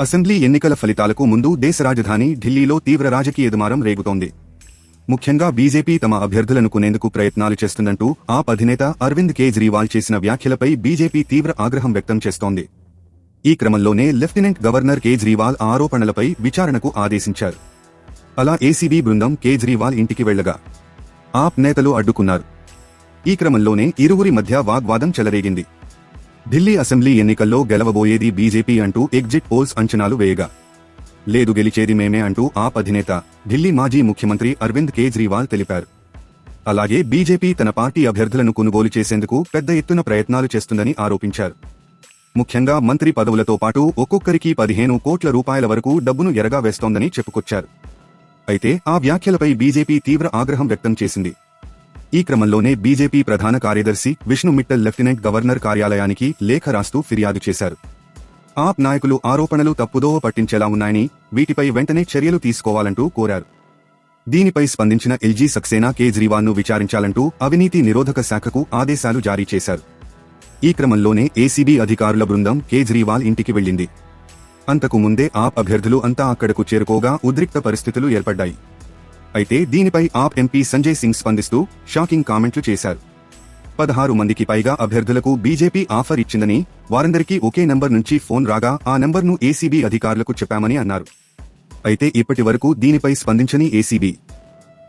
Assembly ఎన్నికల ఫలితాలకు ముందు దేశ రాజధాని ఢిల్లీలో తీవ్ర రాజకీయ దుమారం రేగుతోంది. ముఖ్యంగా బీజేపీ తమ అభ్యర్థులను కొనేందుకు ప్రయత్నాలు చేస్తుందంటూ ఆప్ అధినేత అరవింద్ కేజ్రీవాల్ చేసిన వ్యాఖ్యలపై బీజేపీ తీవ్ర ఆగ్రహం వ్యక్తం చేస్తోంది. ఈ క్రమంలోనే లెఫ్టినెంట్ గవర్నర్ కేజ్రీవాల్ ఆరోపణలపై విచారణకు ఆదేశించారు. అలా ఏసీబీ బృందం కేజ్రీవాల్ ఇంటికి వెళ్లగా ఆప్ నేతలు అడ్డుకున్నారు. ఈ క్రమంలోనే ఇరువురి మధ్య వాగ్వాదం చెలరేగింది. ఢిల్లీ అసెంబ్లీ ఎన్నికల్లో గెలవబోయేది బీజేపీ అంటూ ఎగ్జిట్ పోల్స్ అంచనాలు వేయగా, లేదు గెలిచేది మేమే అంటూ ఆప్ అధినేత, ఢిల్లీ మాజీ ముఖ్యమంత్రి అరవింద్ కేజ్రీవాల్ తెలిపారు. అలాగే బీజేపీ తన పార్టీ అభ్యర్థులను కొనుగోలు చేసేందుకు పెద్ద ఎత్తున ప్రయత్నాలు చేస్తుందని ఆరోపించారు. ముఖ్యంగా మంత్రి పదవులతో పాటు ఒక్కొక్కరికి 15 కోట్ల రూపాయల వరకు డబ్బును ఎరగా వేస్తోందని చెప్పుకొచ్చారు. అయితే ఆ వ్యాఖ్యలపై బీజేపీ తీవ్ర ఆగ్రహం వ్యక్తం చేసింది. ఈ క్రమంలోనే బీజేపీ ప్రధాన కార్యదర్శి విష్ణు మిట్టల్ లెఫ్టినెంట్ గవర్నర్ కార్యాలయానికి లేఖ రాస్తూ ఫిర్యాదు చేశారు. ఆప్ నాయకులు ఆరోపణలు తప్పుదోవ పట్టించేలా ఉన్నాయని, వీటిపై వెంటనే చర్యలు తీసుకోవాలంటూ కోరారు. దీనిపై స్పందించిన ఎల్జీ సక్సేనా కేజ్రీవాల్ను విచారించాలంటూ అవినీతి నిరోధక శాఖకు ఆదేశాలు జారీ చేశారు. ఈ క్రమంలోనే ఏసీబీ అధికారుల బృందం కేజ్రీవాల్ ఇంటికి వెళ్లింది. అంతకు ముందే ఆప్ అభ్యర్థులు అంతా అక్కడకు చేరుకోగా ఉద్రిక్త పరిస్థితులు ఏర్పడ్డాయి. అయితే దీనిపై ఆప్ ఎంపీ సంజయ్ సింగ్ స్పందిస్తూ షాకింగ్ కామెంట్లు చేశారు. 16 మందికి పైగా అభ్యర్థులకు బీజేపీ ఆఫర్ ఇచ్చిందని, వారందరికీ ఒకే నంబర్ నుంచి ఫోన్ రాగా ఆ నంబర్ను ఏసీబీ అధికారులకు చెప్పామని అన్నారు. అయితే ఇప్పటి వరకు దీనిపై స్పందించని ఏసీబీ,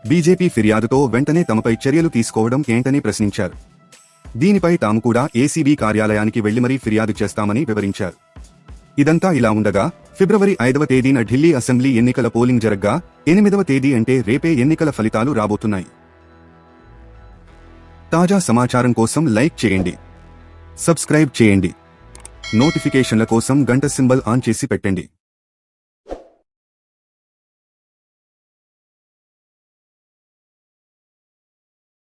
బీజేపీ ఫిర్యాదుతో వెంటనే తమపై చర్యలు తీసుకోవడం ఏంటని ప్రశ్నించారు. దీనిపై తాము కూడా ఏసీబీ కార్యాలయానికి వెళ్లి మరీ ఫిర్యాదు చేస్తామని వివరించారు. ఇదంతా ఇలా ఉండగా ఫిబ్రవరి 5వ తేదీన ఢిల్లీ అసెంబ్లీ ఎన్నికల పోలింగ్ జరగ్గా 8వ తేదీ అంటే రేపే ఎన్నికల ఫలితాలు రాబోతున్నాయి. తాజా సమాచారం కోసం లైక్ చేయండి, సబ్స్క్రైబ్ చేయండి, నోటిఫికేషన్ల కోసం గంట సింబల్ ఆన్ చేసి పెట్టండి.